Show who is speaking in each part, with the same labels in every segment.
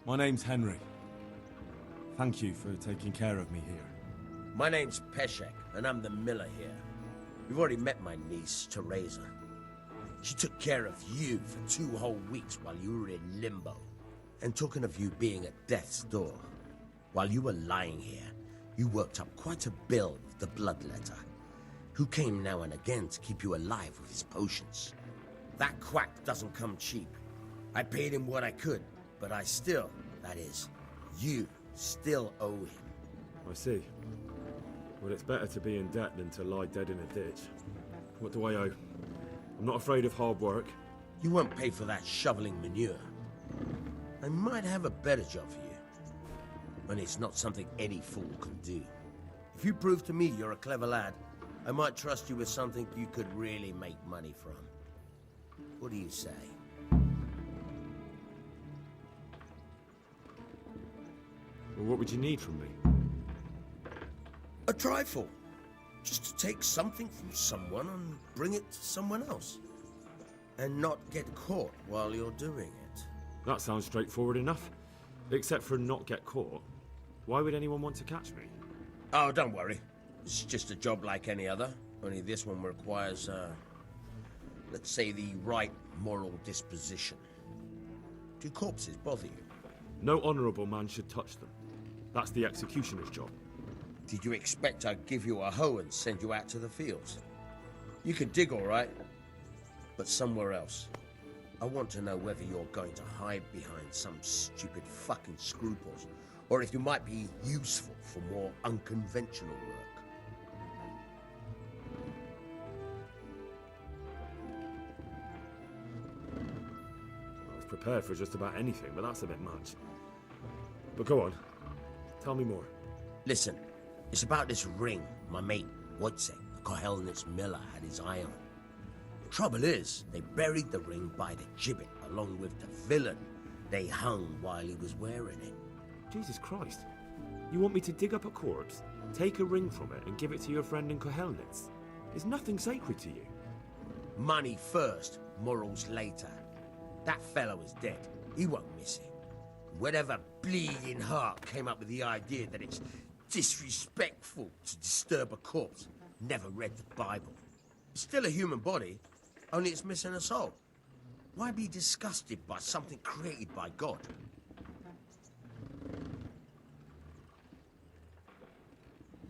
Speaker 1: My name's Henry. Thank you for taking care of me here.
Speaker 2: My name's Peshek, and I'm the miller here. You've already met my niece, Teresa. She took care of you for 2 whole weeks while you were in limbo. And talking of you being at death's door, while you were lying here, you worked up quite a bill with the bloodletter, who came now and again to keep you alive with his potions. That quack doesn't come cheap. I paid him what I could, but I still, that is, you still owe him.
Speaker 3: I see. Well, it's better to be in debt than to lie dead in a ditch. What do I owe? I'm not afraid of hard work.
Speaker 2: You won't pay for that shoveling manure. I might have a better job for you. And it's not something any fool can do. If you prove to me you're a clever lad, I might trust you with something you could really make money from. What do you say?
Speaker 3: Well, what would you need from me?
Speaker 2: A trifle. Just to take something from someone and bring it to someone else. And not get caught while you're doing it.
Speaker 3: That sounds straightforward enough. Except for not get caught. Why would anyone want to catch me?
Speaker 2: Oh, don't worry. It's just a job like any other. Only this one requires, let's say, the right moral disposition. Do corpses bother you?
Speaker 3: No honourable man should touch them. That's the executioner's job.
Speaker 2: Did you expect I'd give you a hoe and send you out to the fields? You can dig all right, but somewhere else. I want to know whether you're going to hide behind some stupid fucking scruples, or if you might be useful for more unconventional work.
Speaker 3: I was prepared for just about anything, but that's a bit much. But go on. Tell me more.
Speaker 2: Listen, it's about this ring my mate, Wojciech, the Kohelnitz miller, had his eye on. Trouble is, they buried the ring by the gibbet along with the villain they hung while he was wearing it.
Speaker 3: Jesus Christ. You want me to dig up a corpse, take a ring from it, and give it to your friend in Kohelnitz? Is nothing sacred to you?
Speaker 2: Money first, morals later. That fellow is dead. He won't miss it. Whatever bleeding heart came up with the idea that it's disrespectful to disturb a corpse never read the Bible. It's still a human body, only it's missing a soul. Why be disgusted by something created by God?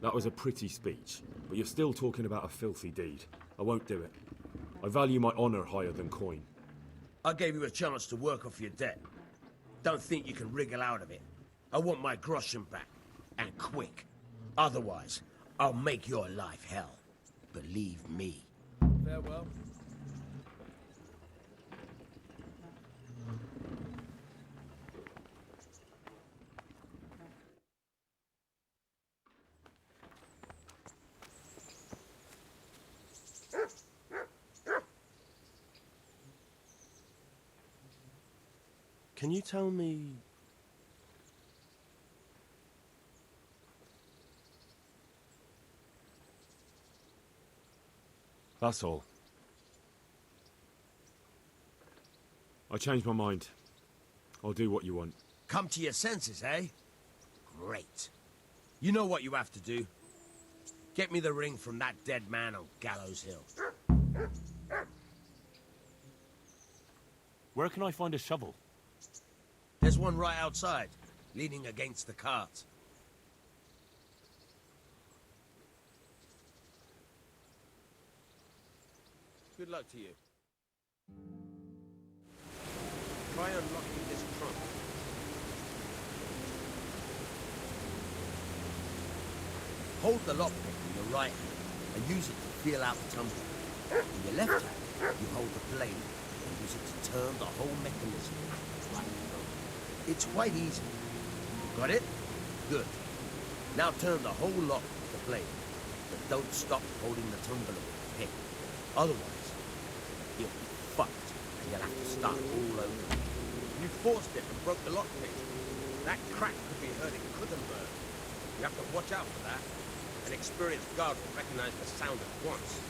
Speaker 3: That was a pretty speech, but you're still talking about a filthy deed. I won't do it. I value my honour higher than coin.
Speaker 2: I gave you a chance to work off your debt. Don't think you can wriggle out of it. I want my groschen back, and quick. Otherwise, I'll make your life hell. Believe me.
Speaker 4: Farewell.
Speaker 5: Can you tell me...
Speaker 3: That's all. I changed my mind. I'll do what you want.
Speaker 2: Come to your senses, eh? Great. You know what you have to do. Get me the ring from that dead man on Gallows Hill.
Speaker 5: Where can I find a shovel?
Speaker 2: There's one right outside, leaning against the cart. Good luck to you. Try unlocking this trunk. Hold the lockpick in your right hand and use it to feel out the tumbler. In your left hand, you hold the blade and use it to turn the whole mechanism right through. It's quite easy. Got it? Good. Now turn the whole lock with the blade, but don't stop holding the tumbler with the pick. Otherwise, you'll be fucked and you'll have to start all over. You forced it and broke the lockpick. That crack could be heard in Kuttenberg. You have to watch out for that. An experienced guard will recognize the sound at once.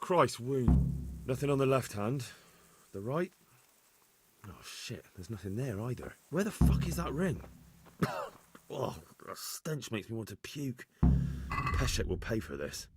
Speaker 3: Christ, wound. Nothing on the left hand. The right? Oh shit, there's nothing there either. Where the fuck is that ring? Oh, the stench makes me want to puke. Peshek will pay for this.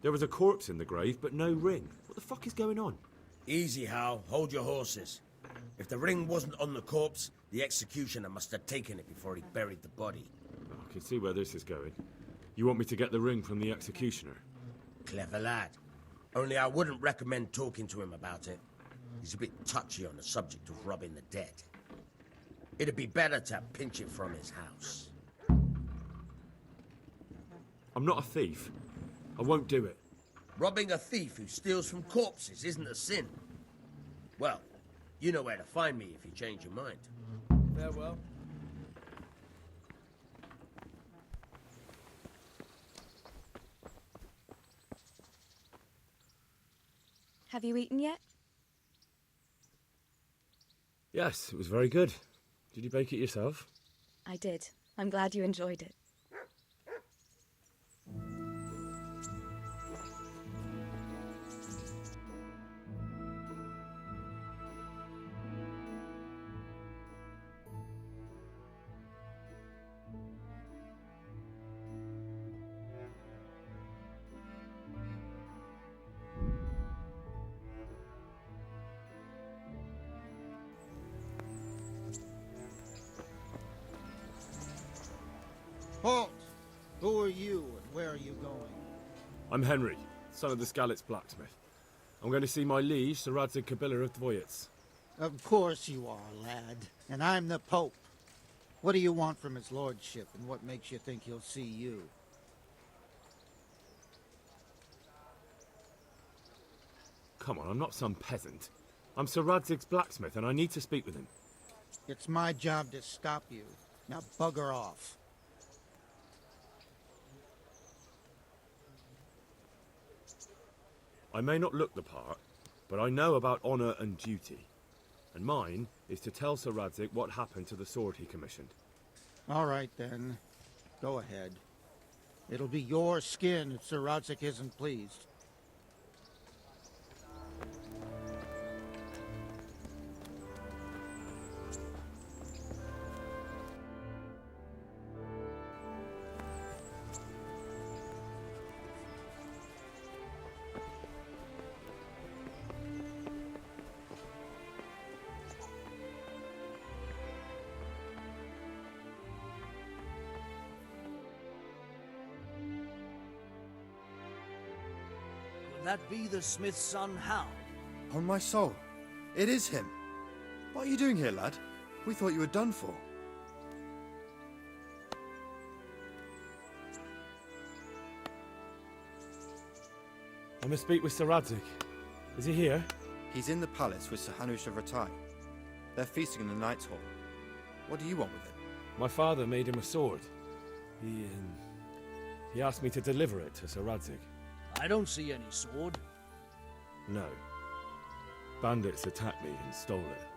Speaker 3: There was a corpse in the grave, but no ring. What the fuck is going on?
Speaker 2: Easy, Hal. Hold your horses. If the ring wasn't on the corpse, the executioner must have taken it before he buried the body.
Speaker 3: I can see where this is going. You want me to get the ring from the executioner?
Speaker 2: Clever lad. Only I wouldn't recommend talking to him about it. He's a bit touchy on the subject of robbing the dead. It'd be better to pinch it from his house.
Speaker 3: I'm not a thief. I won't do it.
Speaker 2: Robbing a thief who steals from corpses isn't a sin. Well, you know where to find me if you change your mind. Farewell.
Speaker 4: Have you eaten yet?
Speaker 3: Yes, it was very good. Did you bake it yourself?
Speaker 4: I did. I'm glad you enjoyed it.
Speaker 6: Halt! Who are you and where are you going?
Speaker 3: I'm Henry, son of the Skalitz blacksmith. I'm going to see my liege, Sir Radzig Kabiller of Dvoyets.
Speaker 6: Of course you are, lad. And I'm the Pope. What do you want from his lordship, and what makes you think he'll see you?
Speaker 3: Come on, I'm not some peasant. I'm Sir Radzig's blacksmith, and I need to speak with him.
Speaker 6: It's my job to stop you. Now bugger off.
Speaker 3: I may not look the part, but I know about honour and duty. And mine is to tell Sir Radzig what happened to the sword he commissioned.
Speaker 6: All right, then. Go ahead. It'll be your skin if Sir Radzig isn't pleased.
Speaker 7: Could that be the smith's son, Hal?
Speaker 8: On my soul, it is him. What are you doing here, lad? We thought you were done for.
Speaker 3: I must speak with Sir Radzig. Is he here?
Speaker 8: He's in the palace with Sir Hanush of Ratai. They're feasting in the Knight's Hall. What do you want with him?
Speaker 3: My father made him a sword. He asked me to deliver it to Sir Radzig.
Speaker 7: I don't see any sword.
Speaker 3: No. Bandits attacked me and stole it.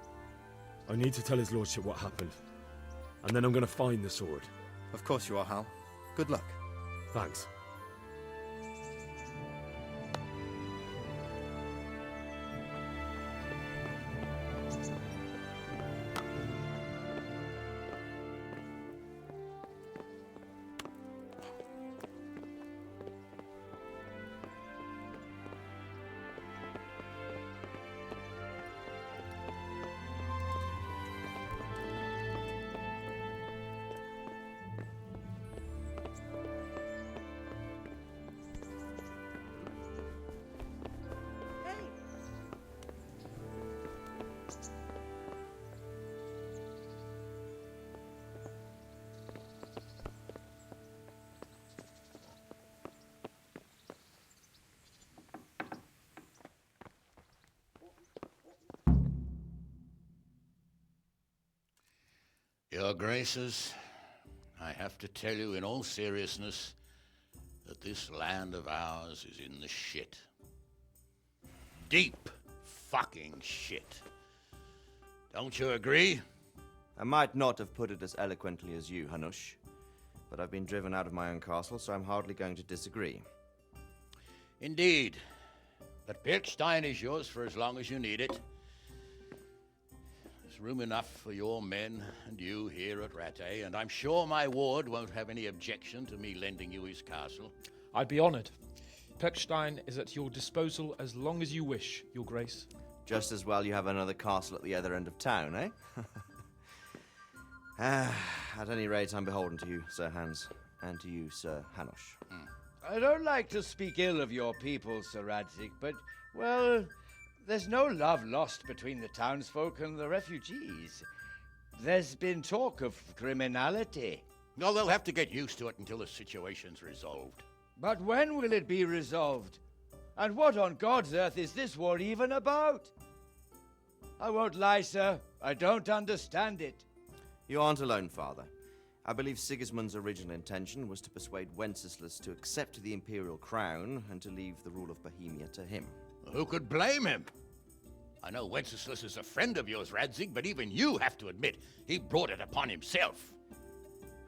Speaker 3: I need to tell his lordship what happened. And then I'm going to find the sword.
Speaker 8: Of course you are, Hal. Good luck.
Speaker 3: Thanks.
Speaker 9: Your Graces, I have to tell you in all seriousness that this land of ours is in the shit. Deep fucking shit. Don't you agree?
Speaker 10: I might not have put it as eloquently as you, Hanush, but I've been driven out of my own castle, so I'm hardly going to disagree.
Speaker 9: Indeed. But Pirkstein is yours for as long as you need it. There's room enough for your men and you here at Rattay, and I'm sure my ward won't have any objection to me lending you his castle.
Speaker 11: I'd be honoured. Pechstein is at your disposal as long as you wish, Your Grace.
Speaker 10: Just as well you have another castle at the other end of town, eh? At any rate, I'm beholden to you, Sir Hans, and to you, Sir Hanush.
Speaker 12: I don't like to speak ill of your people, Sir Radzig, but, well, there's no love lost between the townsfolk and the refugees. There's been talk of criminality.
Speaker 9: No, they'll have to get used to it until the situation's resolved.
Speaker 12: But when will it be resolved? And what on God's earth is this war even about? I won't lie, sir. I don't understand it.
Speaker 10: You aren't alone, Father. I believe Sigismund's original intention was to persuade Wenceslas to accept the imperial crown and to leave the rule of Bohemia to him.
Speaker 9: Who could blame him? I know Wenceslas is a friend of yours, Radzig, but even you have to admit he brought it upon himself.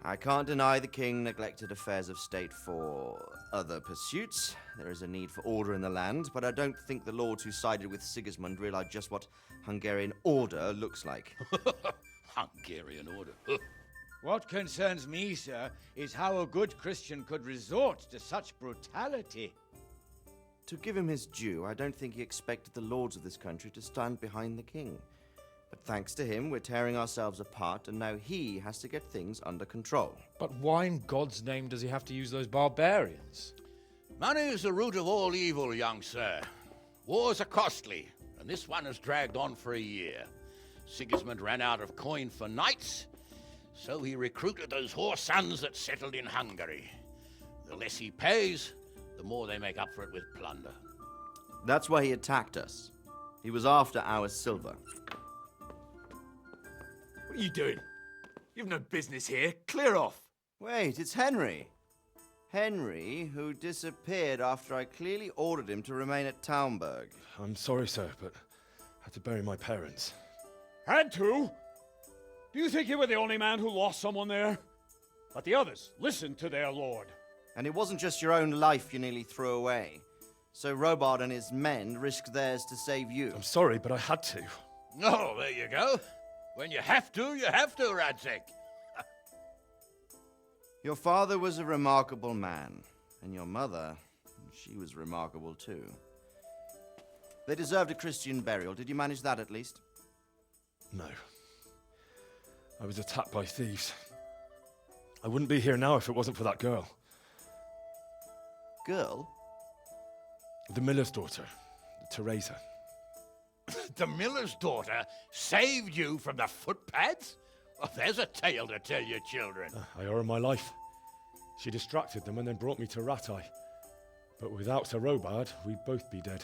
Speaker 10: I can't deny the king neglected affairs of state for other pursuits. There is a need for order in the land, but I don't think the lords who sided with Sigismund realized just what Hungarian order looks like.
Speaker 9: Hungarian order.
Speaker 12: What concerns me, sir, is how a good Christian could resort to such brutality.
Speaker 10: To give him his due, I don't think he expected the lords of this country to stand behind the king. But thanks to him, we're tearing ourselves apart, and now he has to get things under control.
Speaker 11: But why in God's name does he have to use those barbarians?
Speaker 9: Money is the root of all evil, young sir. Wars are costly, and this one has dragged on for a year. Sigismund ran out of coin for knights, so he recruited those whore sons that settled in Hungary. The less he pays, the more they make up for it with plunder.
Speaker 10: That's why he attacked us. He was after our silver.
Speaker 13: What are you doing? You've no business here. Clear off.
Speaker 10: Wait, it's Henry. Henry, who disappeared after I clearly ordered him to remain at Taunberg.
Speaker 3: I'm sorry, sir, but I had to bury my parents.
Speaker 14: Had to? Do you think you were the only man who lost someone there? But the others listened to their lord.
Speaker 10: And it wasn't just your own life you nearly threw away. So Robard and his men risked theirs to save you.
Speaker 3: I'm sorry, but I had to.
Speaker 9: Oh, there you go. When you have to, Radzig.
Speaker 10: Your father was a remarkable man, and your mother, she was remarkable too. They deserved a Christian burial. Did you manage that at least?
Speaker 3: No. I was attacked by thieves. I wouldn't be here now if it wasn't for that girl.
Speaker 10: Girl?
Speaker 3: The miller's daughter, Teresa.
Speaker 9: The miller's daughter saved you from the footpads? Well, there's a tale to tell your children.
Speaker 3: I owe her my life. She distracted them and then brought me to Rattay. But without Sir Robard, we'd both be dead.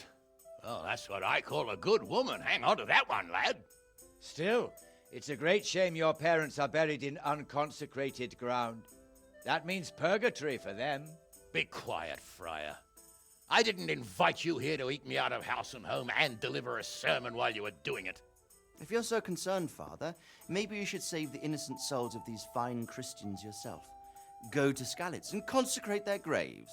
Speaker 9: Oh, that's what I call a good woman. Hang on to that one, lad.
Speaker 12: Still, it's a great shame your parents are buried in unconsecrated ground. That means purgatory for them.
Speaker 9: Be quiet, Friar. I didn't invite you here to eat me out of house and home and deliver a sermon while you were doing it.
Speaker 10: If you're so concerned, Father, maybe you should save the innocent souls of these fine Christians yourself. Go to Skalitz and consecrate their graves.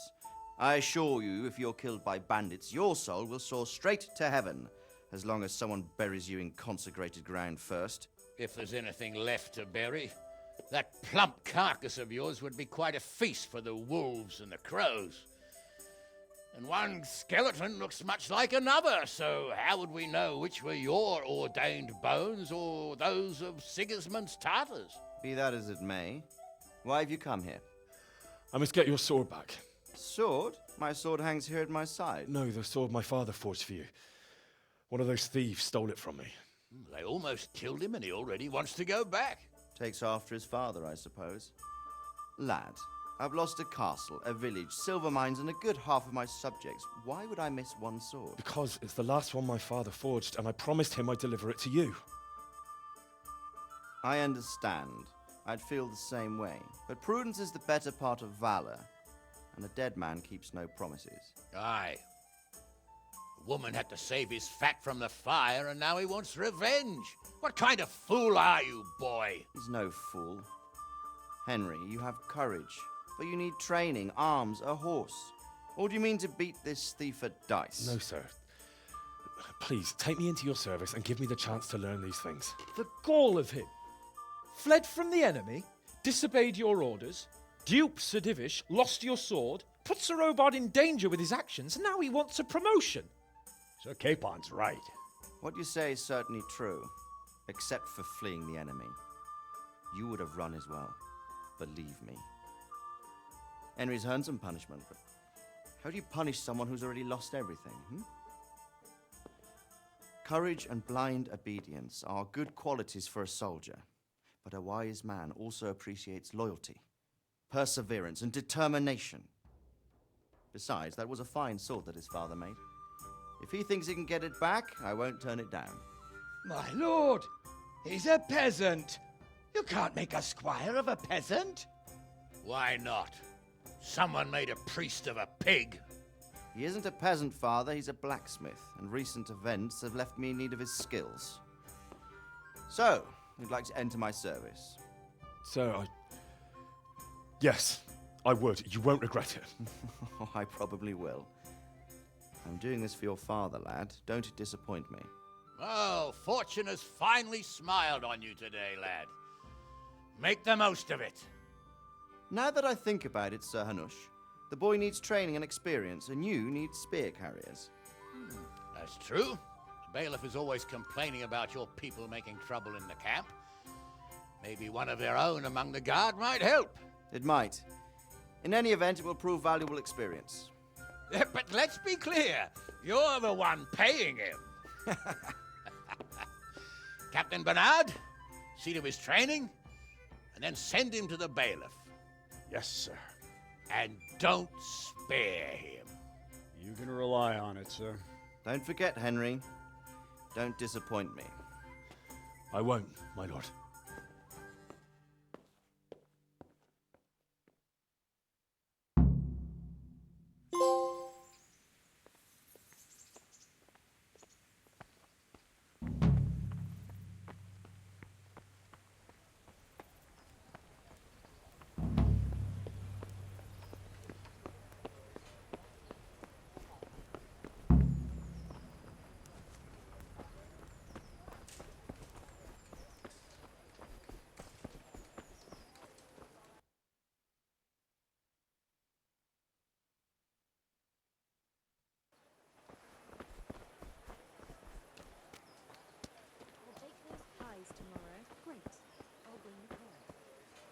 Speaker 10: I assure you, if you're killed by bandits, your soul will soar straight to heaven, as long as someone buries you in consecrated ground first.
Speaker 9: If there's anything left to bury, that plump carcass of yours would be quite a feast for the wolves and the crows. And one skeleton looks much like another, so how would we know which were your ordained bones or those of Sigismund's Tartars?
Speaker 10: Be that as it may, why have you come here?
Speaker 3: I must get your sword back.
Speaker 10: Sword? My sword hangs here at my side.
Speaker 3: No, the sword my father forged for you. One of those thieves stole it from me.
Speaker 9: They almost killed him and he already wants to go back.
Speaker 10: Takes after his father, I suppose. Lad, I've lost a castle, a village, silver mines, and a good half of my subjects. Why would I miss one sword?
Speaker 3: Because it's the last one my father forged, and I promised him I'd deliver it to you.
Speaker 10: I understand. I'd feel the same way. But prudence is the better part of valor, and a dead man keeps no promises.
Speaker 9: Aye. The woman had to save his fat from the fire, and now he wants revenge. What kind of fool are you, boy?
Speaker 10: He's no fool. Henry, you have courage, but you need training, arms, a horse. Or do you mean to beat this thief at dice?
Speaker 3: No, sir. Please, take me into your service and give me the chance to learn these things.
Speaker 11: The gall of him. Fled from the enemy, disobeyed your orders, duped Sir Divish, lost your sword, put Sir Robard in danger with his actions, and now he wants a promotion.
Speaker 14: Sir Capon's right.
Speaker 10: What you say is certainly true, except for fleeing the enemy. You would have run as well, believe me. Henry's earned some punishment, but how do you punish someone who's already lost everything, Courage and blind obedience are good qualities for a soldier, but a wise man also appreciates loyalty, perseverance, and determination. Besides, that was a fine sword that his father made. If he thinks he can get it back, I won't turn it down.
Speaker 12: My lord, he's a peasant. You can't make a squire of a peasant.
Speaker 9: Why not? Someone made a priest of a pig.
Speaker 10: He isn't a peasant, father, he's a blacksmith, and recent events have left me in need of his skills. So, you'd like to enter my service?
Speaker 3: Sir, Yes, I would. You won't regret it.
Speaker 10: Oh, I probably will. I'm doing this for your father, lad. Don't disappoint me.
Speaker 9: Oh, fortune has finally smiled on you today, lad. Make the most of it.
Speaker 10: Now that I think about it, Sir Hanush, the boy needs training and experience, and you need spear carriers.
Speaker 9: That's true. The bailiff is always complaining about your people making trouble in the camp. Maybe one of their own among the guard might help.
Speaker 10: It might. In any event, it will prove valuable experience.
Speaker 9: But let's be clear, you're the one paying him. Captain Bernard, see to his training, and then send him to the bailiff.
Speaker 14: Yes, sir.
Speaker 9: And don't spare him.
Speaker 14: You can rely on it, sir.
Speaker 10: Don't forget, Henry. Don't disappoint me.
Speaker 3: I won't, my lord.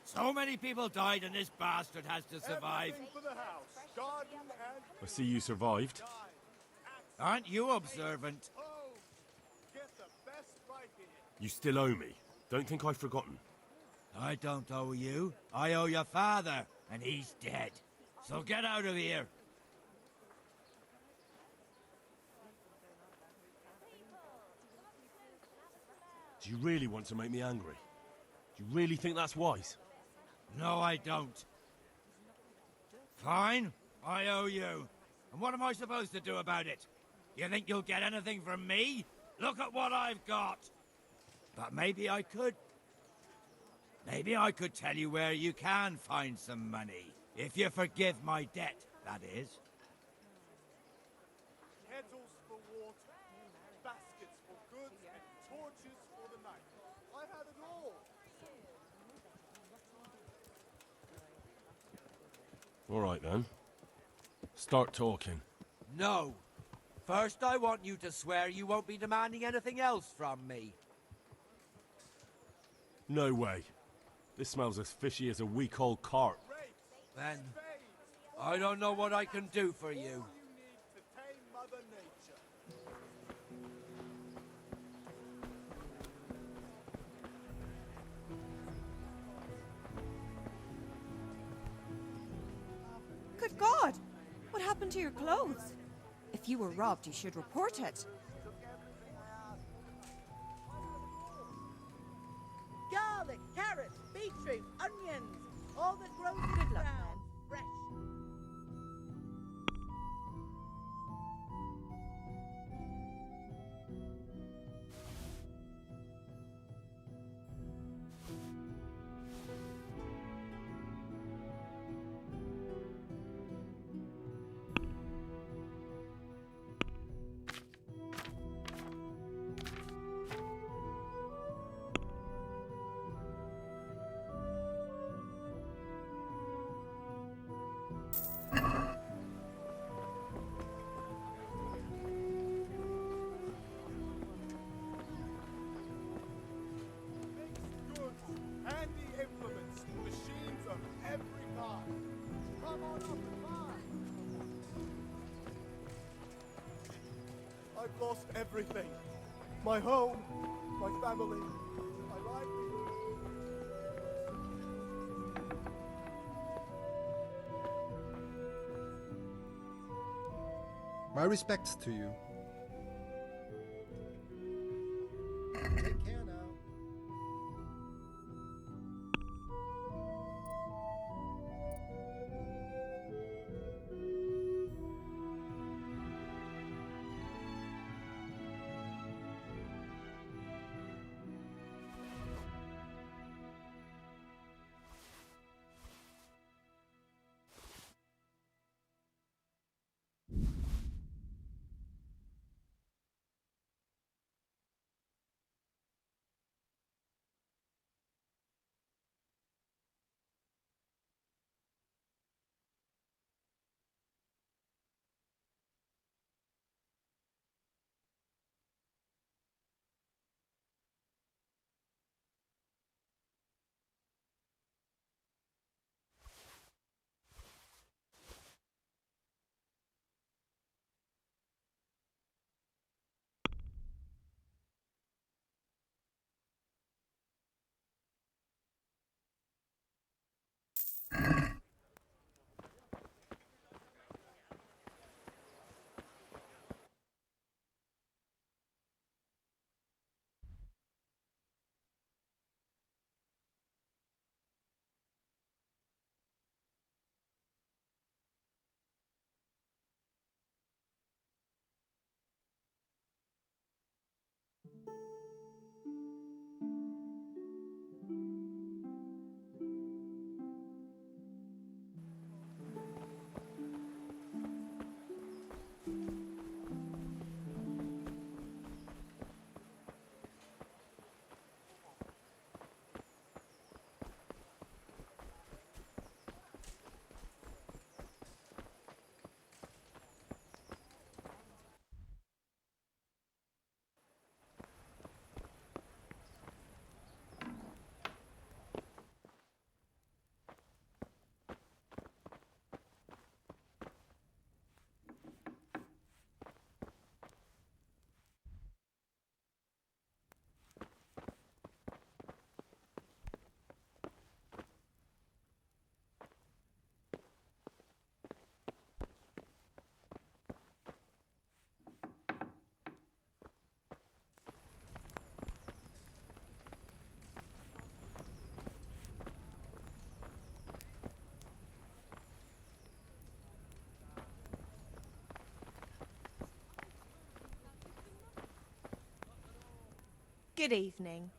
Speaker 15: So many people died and this bastard has to survive.
Speaker 3: I see you survived.
Speaker 15: Aren't you observant?
Speaker 3: You still owe me. Don't think I've forgotten.
Speaker 15: I don't owe you. I owe your father, and he's dead. So get out of here.
Speaker 3: Do you really want to make me angry? Do you really think that's wise?
Speaker 15: No, I don't. Fine, I owe you. And what am I supposed to do about it? You think you'll get anything from me? Look at what I've got. But maybe I could. Maybe I could tell you where you can find some money. If you forgive my debt, that is.
Speaker 16: Kettles for water, baskets for goods, and torches for the night. I had it all.
Speaker 3: All right, then. Start talking.
Speaker 15: No. First, I want you to swear you won't be demanding anything else from me.
Speaker 3: No way. This smells as fishy as a week-old cart.
Speaker 15: Then, I don't know what I can do for you.
Speaker 17: Good God! What happened to your clothes? If you were robbed, you should report it.
Speaker 18: Garlic, carrots, beetroot, onions, all that grows in
Speaker 17: Good
Speaker 18: the
Speaker 17: luck,
Speaker 18: ground. Fresh.
Speaker 16: lost everything. My home, my family, my livelihood.
Speaker 19: My respects to you. Take care now.
Speaker 17: Good evening.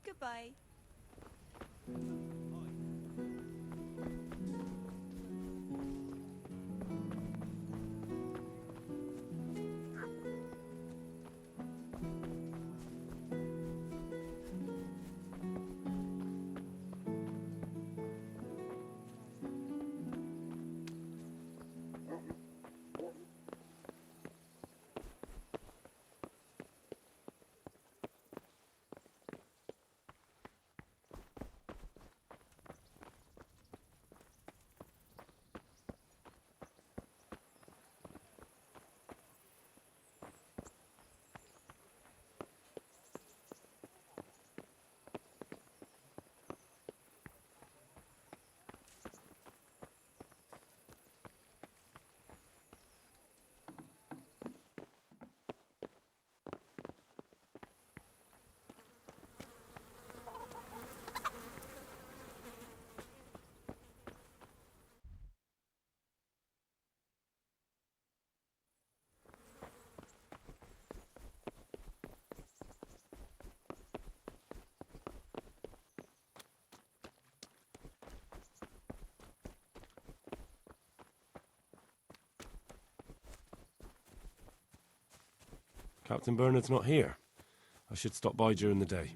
Speaker 17: Goodbye.
Speaker 5: Captain Bernard's not here. I should stop by during the day.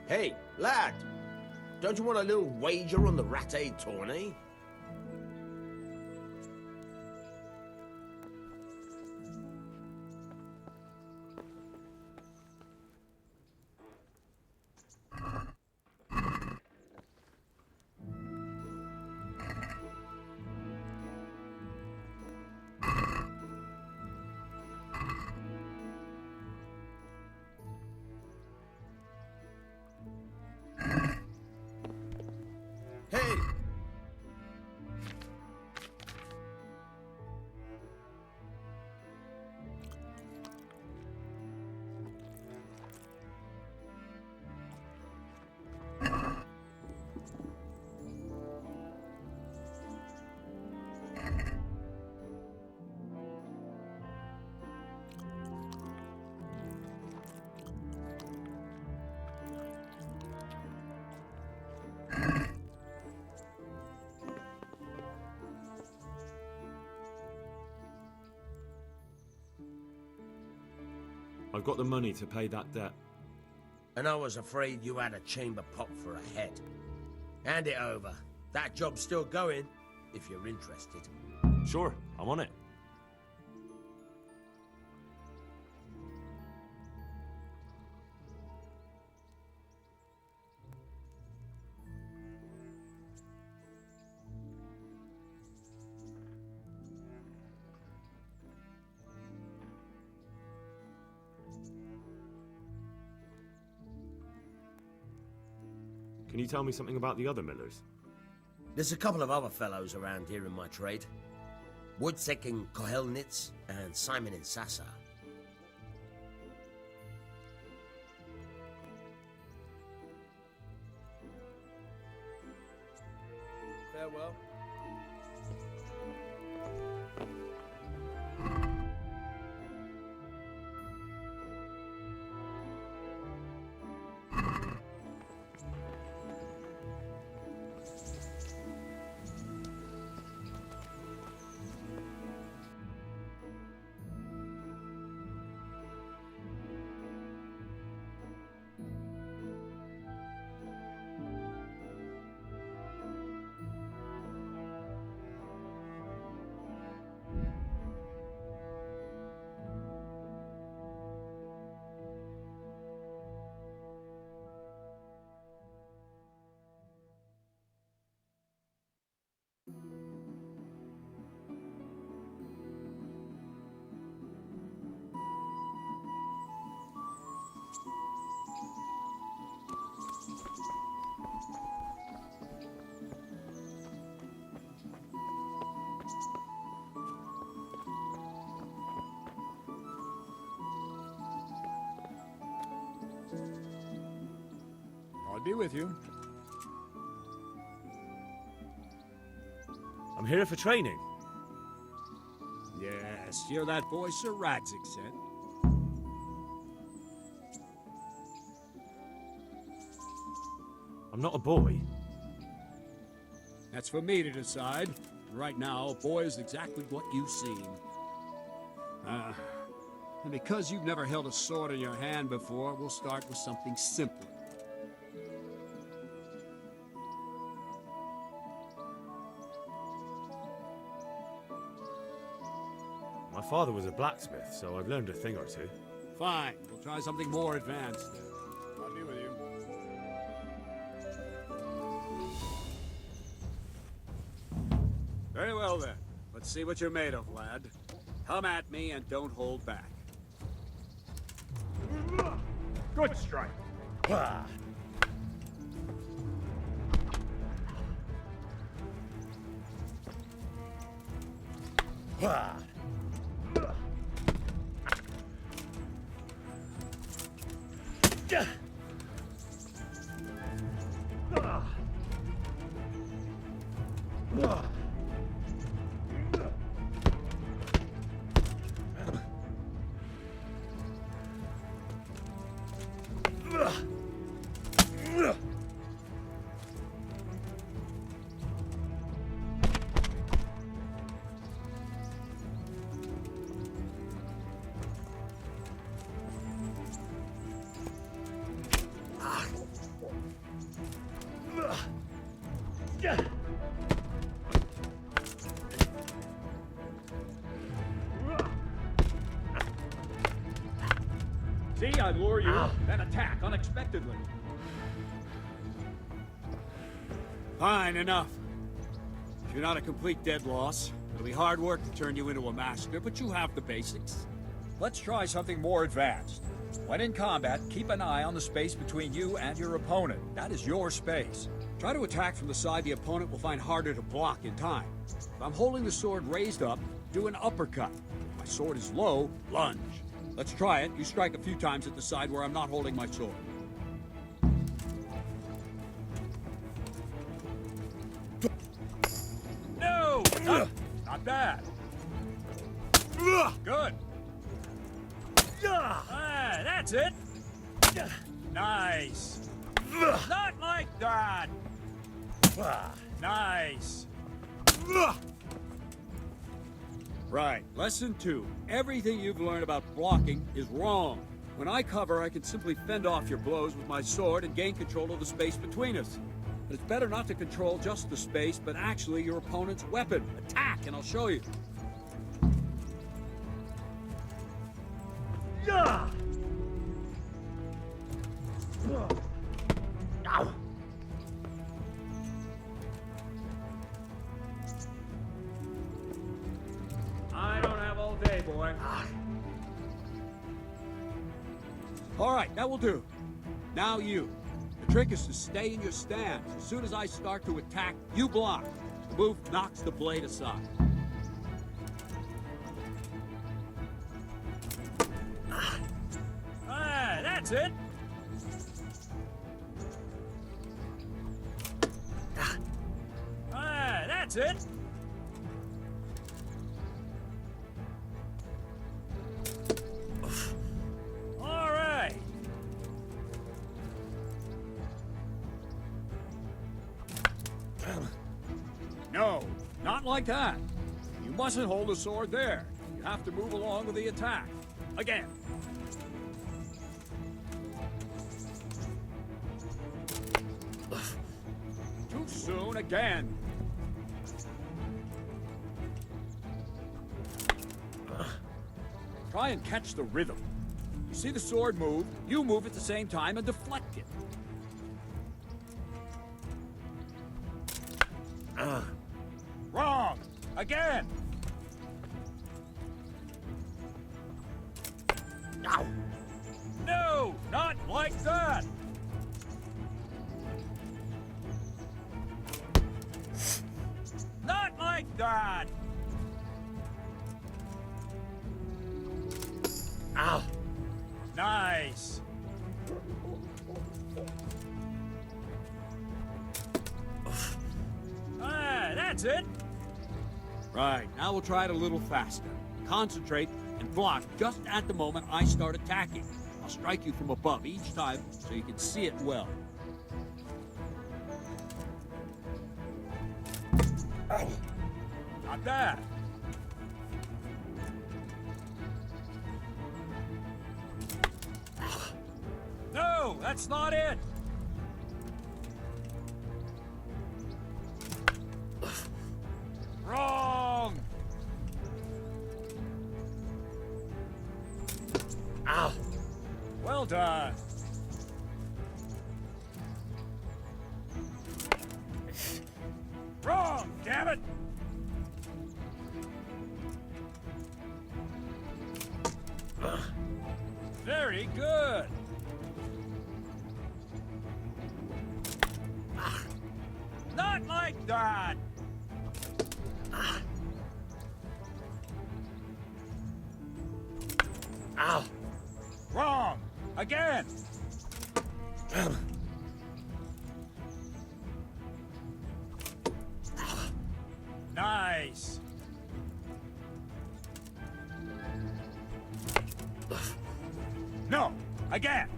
Speaker 2: Hey, lad! Don't you want a little wager on the ratte tourney? Hey!
Speaker 3: I've got the money to pay that debt.
Speaker 2: And I was afraid you had a chamber pot for a head. Hand it over. That job's still going, if you're interested.
Speaker 3: Sure, I'm on it. Can you tell me something about the other millers?
Speaker 2: There's a couple of other fellows around here in my trade. Wojciech in Kohelnitz and Simon in Sasa.
Speaker 7: Farewell.
Speaker 14: I'll be with you.
Speaker 3: I'm here for training.
Speaker 14: Yes, you're that boy Sir Radzik said.
Speaker 3: I'm not a boy.
Speaker 14: That's for me to decide. Right now, a boy is exactly what you seem. And because you've never held a sword in your hand before, we'll start with something simpler.
Speaker 3: My father was a blacksmith, so I've learned a thing or two.
Speaker 14: Fine, we'll try something more advanced then. I'll be with you. Very well then. Let's see what you're made of, lad. Come at me and don't hold back. Good strike. See, I lure you, then attack unexpectedly. Fine, enough. If you're not a complete dead loss, it'll be hard work to turn you into a master, but you have the basics. Let's try something more advanced. When in combat, keep an eye on the space between you and your opponent. That is your space. Try to attack from the side the opponent will find harder to block in time. If I'm holding the sword raised up, do an uppercut. If my sword is low, lunge. Let's try it. You strike a few times at the side where I'm not holding my sword. No! Not bad. Good. That's it. Nice. Not like that. Nice. Right. Lesson 2. Everything you've learned about blocking is wrong. When I cover, I can simply fend off your blows with my sword and gain control of the space between us. But it's better not to control just the space, but actually your opponent's weapon. Attack, and I'll show you. Ow. I don't have all day, boy. All right, that will do. Now you. The trick is to stay in your stance. As soon as I start to attack, you block. The move knocks the blade aside. That's it. That's it. All right. No, not like that. You mustn't hold the sword there. You have to move along with the attack. Again. Too soon again. Try and catch the rhythm. You see the sword move, you move at the same time and deflect it. Wrong! Again! Ow. No! Not like that! Not like that! Ow! Nice! That's it! Right, now we'll try it a little faster. Concentrate and block just at the moment I start attacking. I'll strike you from above each time so you can see it well. Ow. Not bad. No, that's not it. Wrong. Ow. Well done. Wrong, damn it. Very good. Not like that. Ow. Wrong. Again. Nice. No. Again.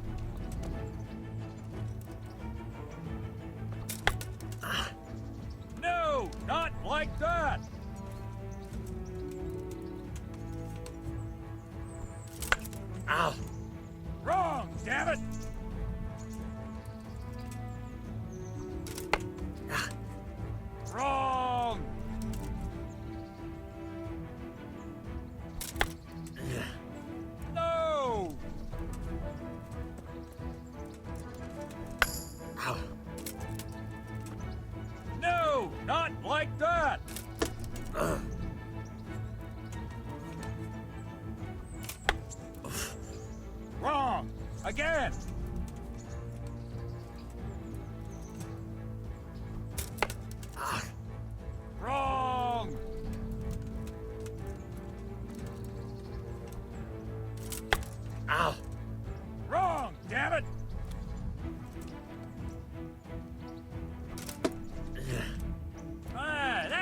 Speaker 14: No, not like that. Ow. Wrong, damn it.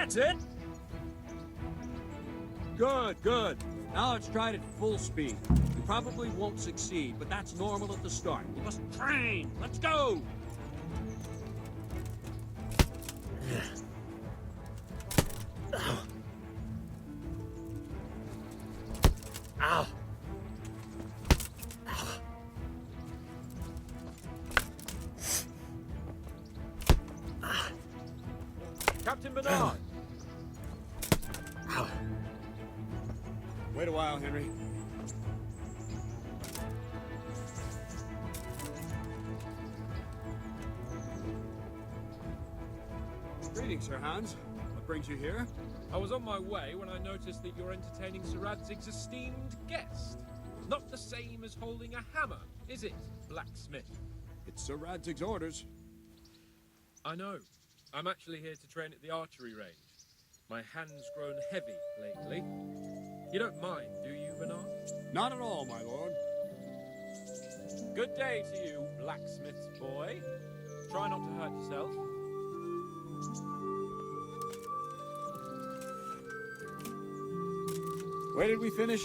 Speaker 14: That's it? Good, good. Now let's try it at full speed. You probably won't succeed, but that's normal at the start. You must train. Let's go!
Speaker 3: Ow. Ow.
Speaker 14: Captain Bernard!
Speaker 3: Ow.
Speaker 14: Wait a while, Henry. Greetings, Sir Hans. What brings you here?
Speaker 11: I was on my way when I noticed that you're entertaining Sir Radzig's esteemed guest. Not the same as holding a hammer, is it, blacksmith?
Speaker 14: It's Sir Radzig's orders.
Speaker 11: I know. I'm actually here to train at the archery range. My hand's grown heavy lately. You don't mind, do you, Bernard?
Speaker 14: Not at all, my lord.
Speaker 11: Good day to you, blacksmith's boy. Try not to hurt yourself.
Speaker 14: Where did we finish?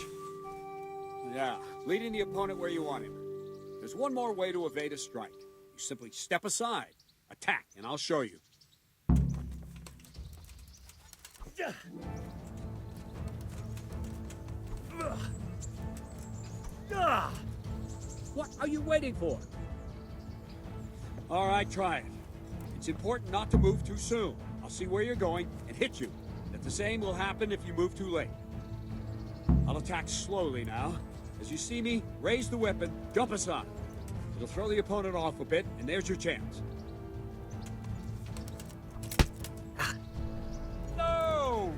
Speaker 14: Yeah, leading the opponent where you want him. There's one more way to evade a strike. You simply step aside, attack, and I'll show you. What are you waiting for? All right, try it. It's important not to move too soon. I'll see where you're going and hit you. But the same will happen if you move too late. I'll attack slowly now. As you see me, raise the weapon, jump aside. It'll throw the opponent off a bit, and there's your chance. No!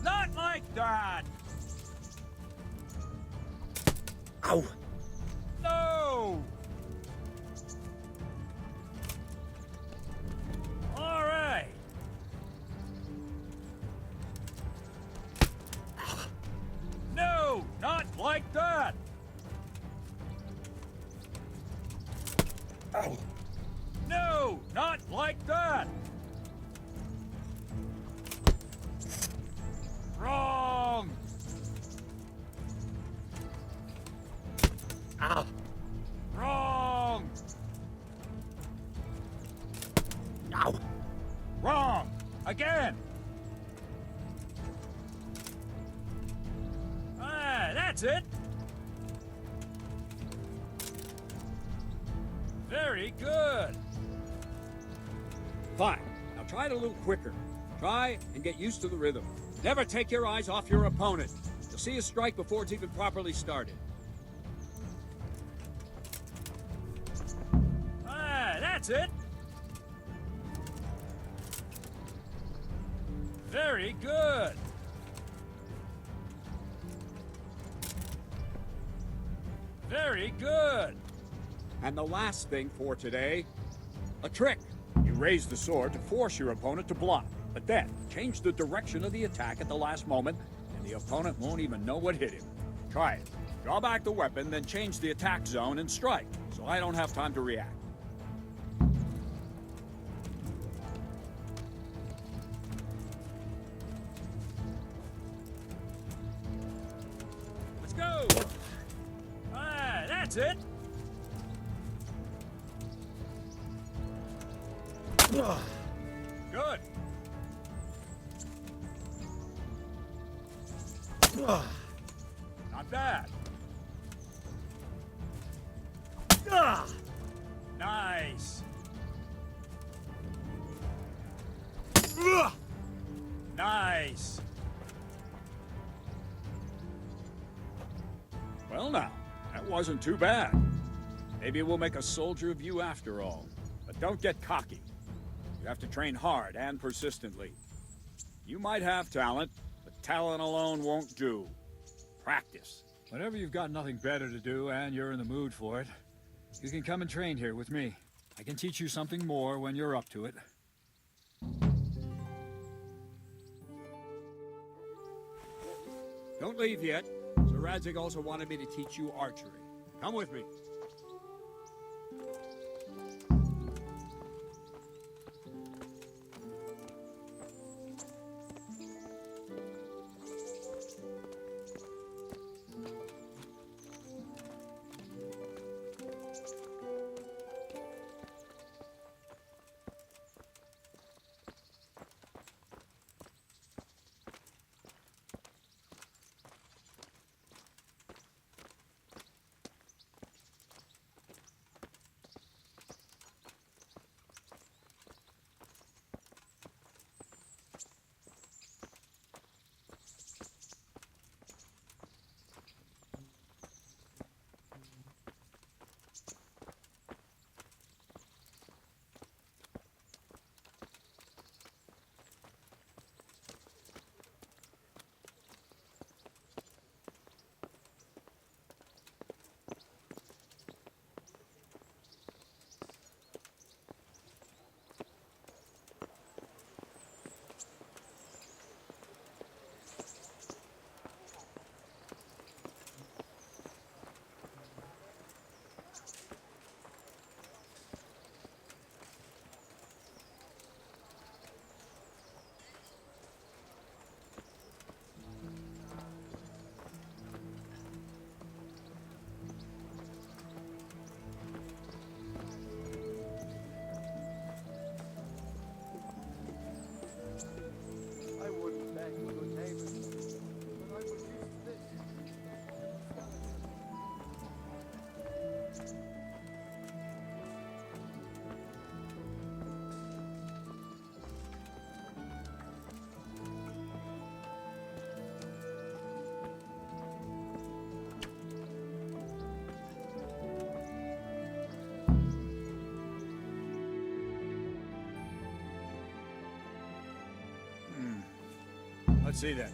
Speaker 14: Not like that!
Speaker 3: Ow!
Speaker 14: No! All right. No, not like that.
Speaker 3: Ow!
Speaker 14: No, not like that. Wrong.
Speaker 3: Ow!
Speaker 14: Wrong.
Speaker 3: Ow!
Speaker 14: Wrong. Again. Ah, that's it. Very good. Fine. Now try it a little quicker. Try and get used to the rhythm. Never take your eyes off your opponent. You'll see a strike before it's even properly started. Ah, that's it. Very good. Very good. And the last thing for today, a trick. You raise the sword to force your opponent to block, but then change the direction of the attack at the last moment, and the opponent won't even know what hit him. Try it. Draw back the weapon, then change the attack zone and strike, so I don't have time to react. Let's go! Ah, that's it! Good. Not bad. Nice. Nice. Well now, that wasn't too bad. Maybe we'll make a soldier of you after all. But don't get cocky. You have to train hard and persistently. You might have talent, but talent alone won't do. Practice. Whenever you've got nothing better to do and you're in the mood for it, you can come and train here with me. I can teach you something more when you're up to it. Don't leave yet. Sir Radzig also wanted me to teach you archery. Come with me. Let's see then.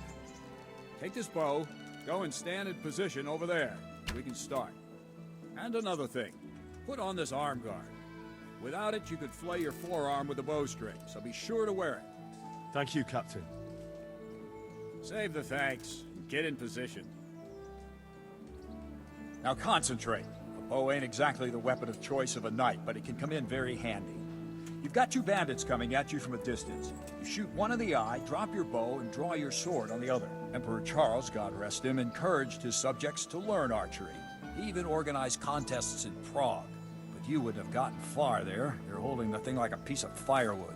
Speaker 14: Take this bow, go and stand in position over there. We can start. And another thing, put on this arm guard. Without it, you could flay your forearm with a bowstring, so be sure to wear it.
Speaker 1: Thank you, Captain.
Speaker 14: Save the thanks. Get in position. Now concentrate. A bow ain't exactly the weapon of choice of a knight, but it can come in very handy. You've got two bandits coming at you from a distance. You shoot one in the eye, drop your bow, and draw your sword on the other. Emperor Charles, God rest him, encouraged his subjects to learn archery. He even organized contests in Prague. But you wouldn't have gotten far there. You're holding the thing like a piece of firewood.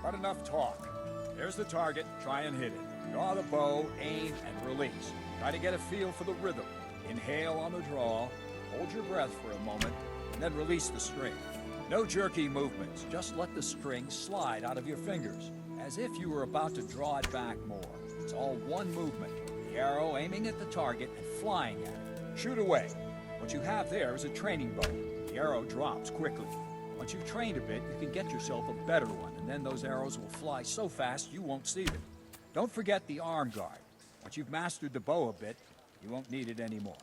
Speaker 14: But enough talk. There's the target. Try and hit it. Draw the bow, aim, and release. Try to get a feel for the rhythm. Inhale on the draw, hold your breath for a moment, and then release the string. No jerky movements, just let the string slide out of your fingers, as if you were about to draw it back more. It's all one movement, the arrow aiming at the target and flying at it. Shoot away. What you have there is a training bow. The arrow drops quickly. Once you've trained a bit, you can get yourself a better one, and then those arrows will fly so fast you won't see them. Don't forget the arm guard. Once you've mastered the bow a bit, you won't need it anymore.